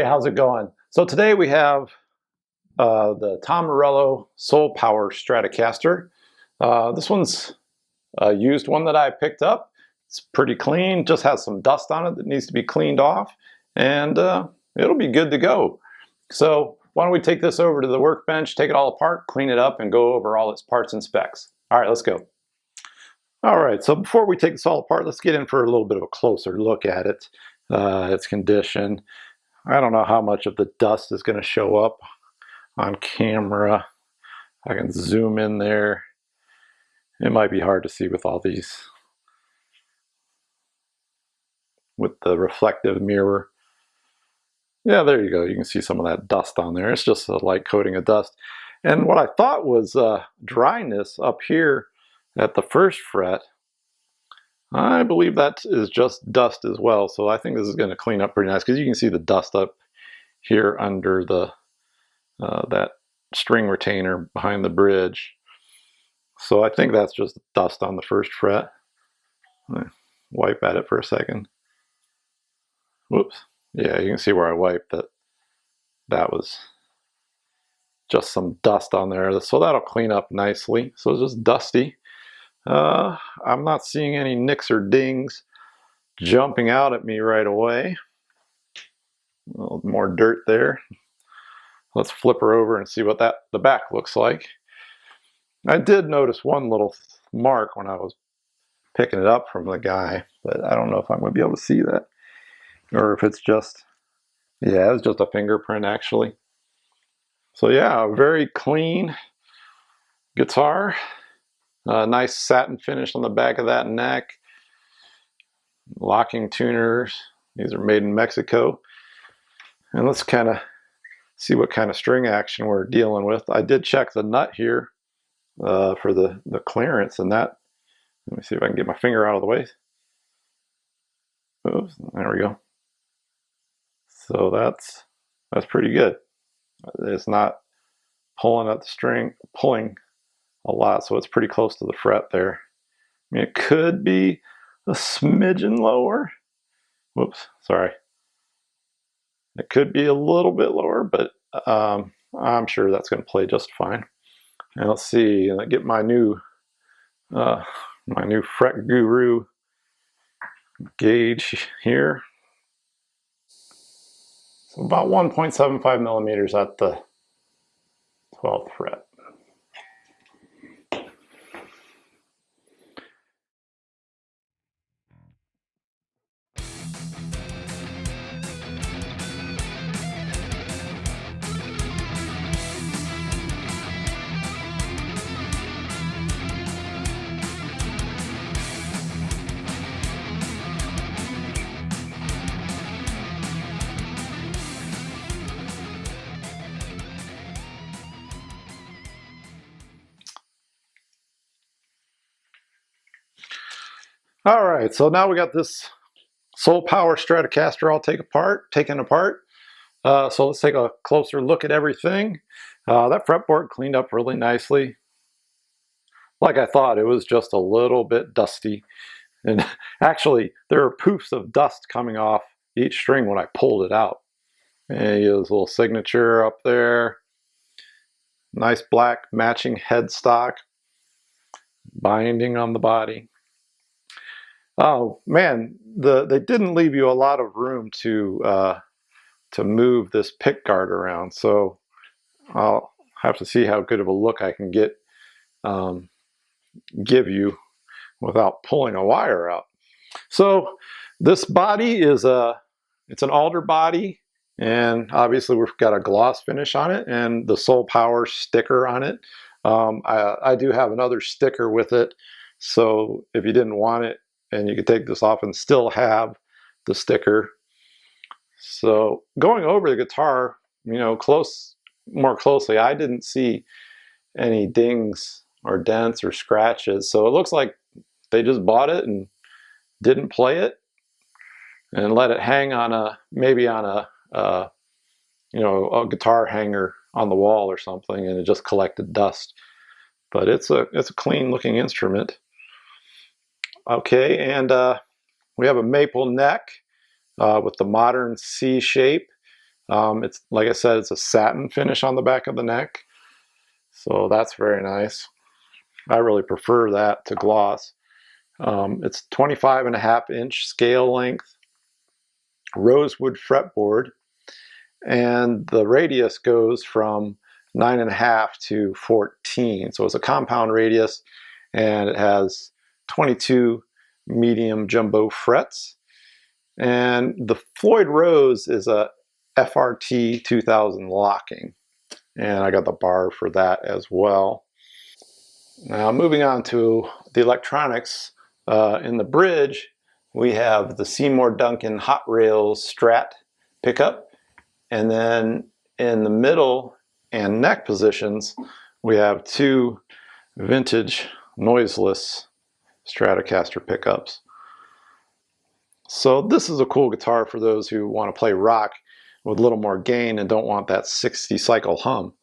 how's it going? So today we have the Tom Morello Soul Power Stratocaster. This one's a used one that I picked up. It's pretty clean, just has some dust on it that needs to be cleaned off, and it'll be good to go. So why don't we take this over to the workbench, take it all apart, clean it up, and go over all its parts and specs. All right, let's go. All right, so before we take this all apart, let's get in for a little bit of a closer look at it, its condition. I don't know how much of the dust is going to show up on camera. I can zoom in there. It might be hard to see with all these, with the reflective mirror. Yeah, there you go. You can see some of that dust on there. It's just a light coating of dust. And what I thought was dryness up here at the first fret, I believe that is just dust as well. So I think this is going to clean up pretty nice because you can see the dust up here under the that string retainer behind the bridge. So I think that's just dust on the first fret. Wipe at it for a second. Whoops. Yeah, you can see where I wiped that. That was just some dust on there. So that'll clean up nicely. So it's just dusty. I'm not seeing any nicks or dings jumping out at me right away. A little more dirt there. Let's flip her over and see what the back looks like. I did notice one little mark when I was picking it up from the guy, but I don't know if I'm going to be able to see that. Or if it's just, yeah, it was just a fingerprint actually. So yeah, a very clean guitar. Nice satin finish on the back of that neck. Locking tuners. These are made in Mexico. And let's kind of see what kind of string action we're dealing with. I did check the nut here for the clearance, and that, let me see if I can get my finger out of the way. Oops, there we go. So that's pretty good. It's not pulling at the string, pulling a lot, so it's pretty close to the fret there. I mean, it could be a smidgen lower. Whoops, sorry. It could be a little bit lower, but I'm sure that's going to play just fine. And let's see, and I get my new Fret Guru gauge here. So about 1.75 millimeters at the 12th fret. All right, so now we got this Soul Power Stratocaster all taken apart. So let's take a closer look at everything. That fretboard cleaned up really nicely. Like I thought, it was just a little bit dusty. And actually, there are poofs of dust coming off each string when I pulled it out. And you have this little signature up there. Nice black matching headstock. Binding on the body. Oh man, they didn't leave you a lot of room to move this pick guard around, so I'll have to see how good of a look I can give you without pulling a wire out. So this body is it's an alder body, and obviously we've got a gloss finish on it and the Soul Power sticker on it. I do have another sticker with it, so if you didn't want it, and you could take this off and still have the sticker. So going over the guitar, you know, more closely, I didn't see any dings or dents or scratches. So it looks like they just bought it and didn't play it and let it hang on maybe on a you know, a guitar hanger on the wall or something, and it just collected dust. But it's a clean looking instrument. Okay, and we have a maple neck with the modern C shape. It's, like I said, it's a satin finish on the back of the neck, so that's very nice. I really prefer that to gloss. It's 25.5-inch scale length, rosewood fretboard, and the radius goes from 9.5 to 14. So it's a compound radius, and it has 22 medium jumbo frets. And the Floyd Rose is a FRT 2000 locking, and I got the bar for that as well. Now moving on to the electronics, in the bridge we have the Seymour Duncan Hot Rails Strat pickup, and then in the middle and neck positions we have two vintage noiseless Stratocaster pickups. So this is a cool guitar for those who want to play rock with a little more gain and don't want that 60 cycle hum.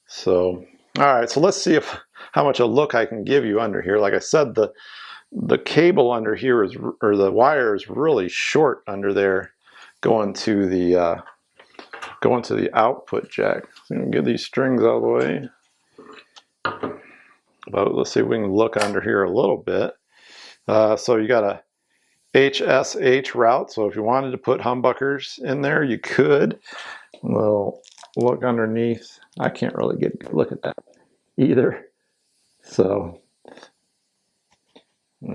So, all right, so let's see how much a look I can give you under here. Like I said, the cable under here is, or the wire is really short under there, going to the output jack. So I'm gonna get these strings out of the way. But let's see if we can look under here a little bit. So you got a HSH route, so if you wanted to put humbuckers in there, you could. Well, look underneath. I can't really get a good look at that either. So,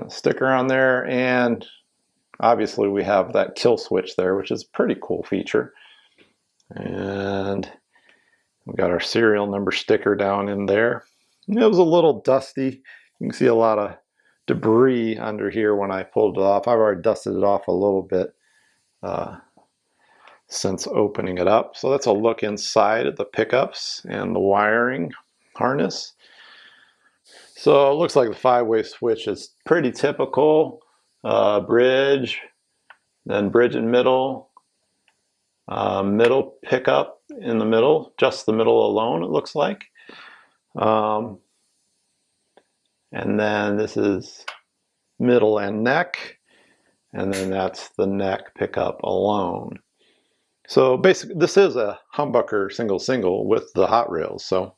sticker on there, and obviously we have that kill switch there, which is a pretty cool feature. And we got our serial number sticker down in there. It was a little dusty. You can see a lot of debris under here when I pulled it off. I've already dusted it off a little bit since opening it up. So that's a look inside at the pickups and the wiring harness. So it looks like the 5-way switch is pretty typical. Bridge, then bridge and middle, middle pickup in the middle, just the middle alone it looks like. And then this is middle and neck, and then that's the neck pickup alone. So basically this is a humbucker single with the hot rails. So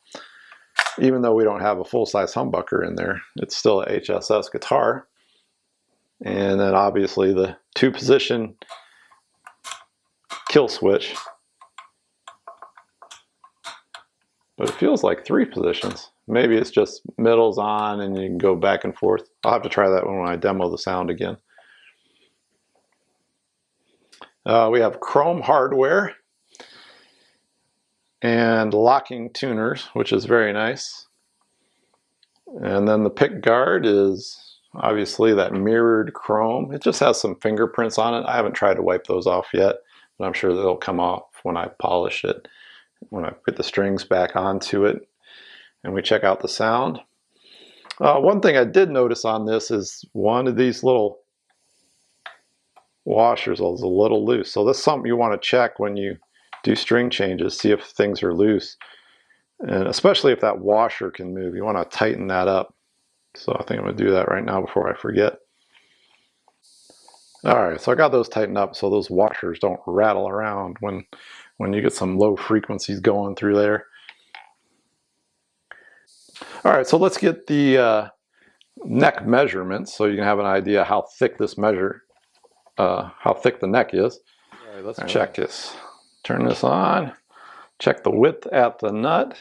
even though we don't have a full-size humbucker in there, it's still a HSS guitar. And then obviously the 2-position kill switch, but it feels like 3 positions. Maybe it's just middle's on and you can go back and forth. I'll have to try that when I demo the sound again. We have chrome hardware and locking tuners, which is very nice. And then the pick guard is obviously that mirrored chrome. It just has some fingerprints on it. I haven't tried to wipe those off yet, but I'm sure they'll come off when I polish it, when I put the strings back onto it and we check out the sound. One thing I did notice on this is one of these little washers is a little loose. So that's something you want to check when you do string changes, see if things are loose. And especially if that washer can move, you want to tighten that up. So I think I'm going to do that right now before I forget. Alright, so I got those tightened up so those washers don't rattle around when you get some low frequencies going through there. Alright, so let's get the neck measurements so you can have an idea how thick this how thick the neck is. Alright, let's check this. Turn this on. Check the width at the nut.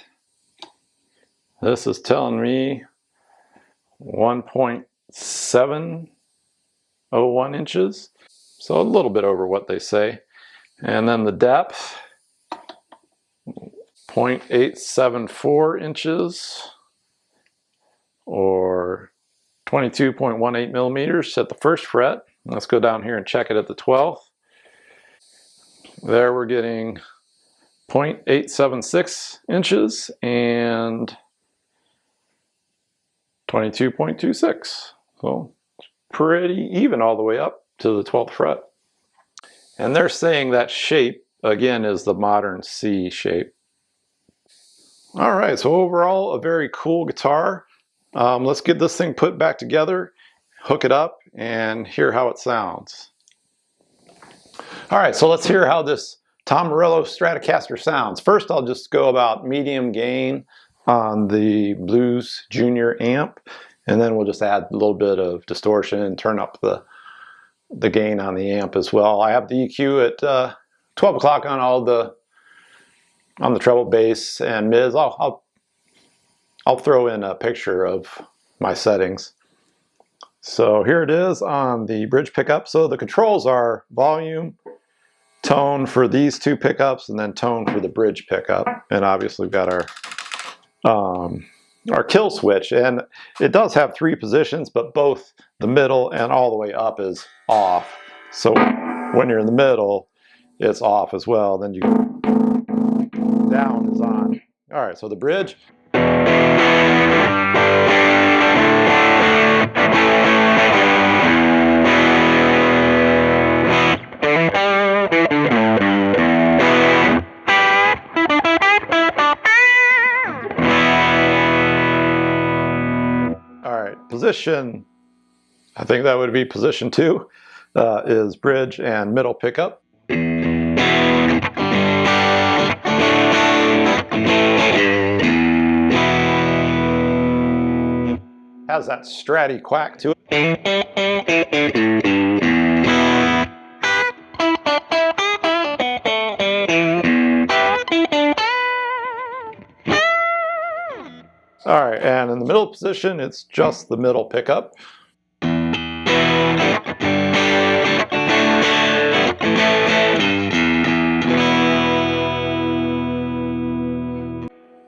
This is telling me 1.701 inches. So a little bit over what they say. And then the depth, 0.874 inches or 22.18 millimeters at the first fret. Let's go down here and check it at the 12th. There we're getting 0.876 inches and 22.26. So pretty even all the way up to the 12th fret. And they're saying that shape, again, is the modern C shape. All right, so overall, a very cool guitar. Let's get this thing put back together, hook it up, and hear how it sounds. All right, so let's hear how this Tom Morello Stratocaster sounds. First, I'll just go about medium gain on the Blues Junior amp, and then we'll just add a little bit of distortion and turn up the gain on the amp as well. I have the EQ at 12 o'clock on all the treble, bass, and mids. I'll throw in a picture of my settings. So here it is on the bridge pickup. So the controls are volume, tone for these two pickups, and then tone for the bridge pickup. And obviously we've got our kill switch, and it does have 3 positions, but both the middle and all the way up is off. So when you're in the middle, it's off as well. Then you down is on. All right, so the bridge. Position, I think that would be position 2, is bridge and middle pickup. Has that stratty quack to it. All right, and in the middle position, it's just the middle pickup.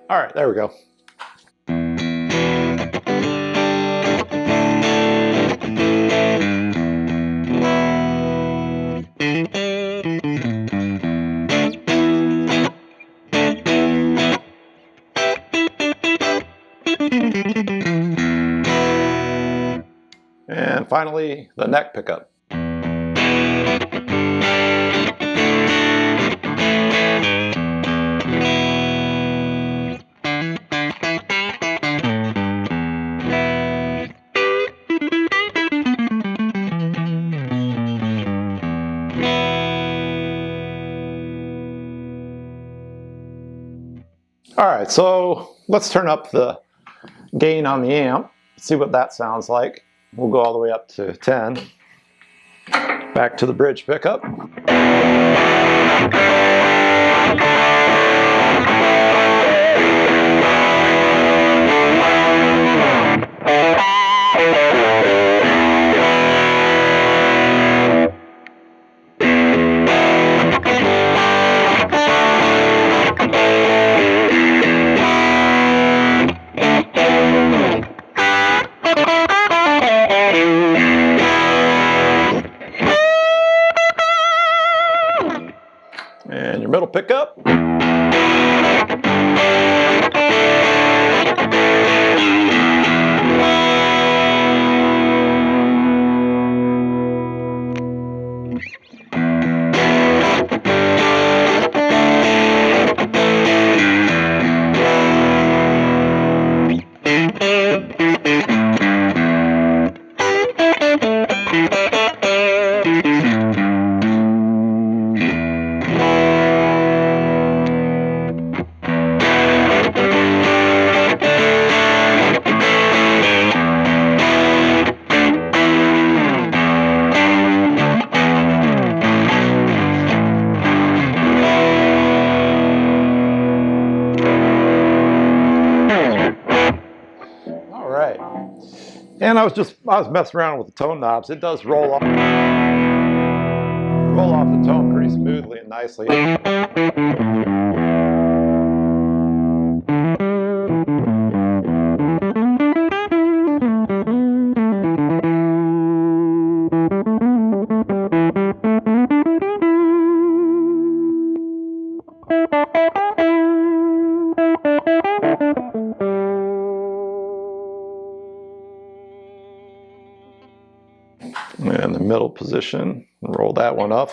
All right, there we go. And finally, the neck pickup. All right, so let's turn up the gain on the amp, see what that sounds like. We'll go all the way up to 10. Back to the bridge pickup. And your middle pickup. And I was messing around with the tone knobs. It does roll off the tone pretty smoothly and nicely. And the middle position, roll that one up.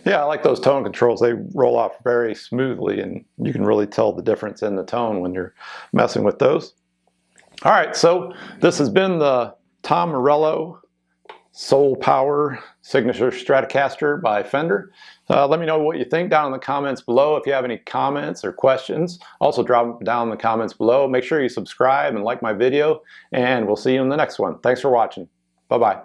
Yeah, I like those tone controls. They roll off very smoothly, and you can really tell the difference in the tone when you're messing with those. All right, so this has been the Tom Morello Soul Power Signature Stratocaster by Fender. Let me know what you think down in the comments below. If you have any comments or questions, also drop them down in the comments below. Make sure you subscribe and like my video, and we'll see you in the next one. Thanks for watching. Bye-bye.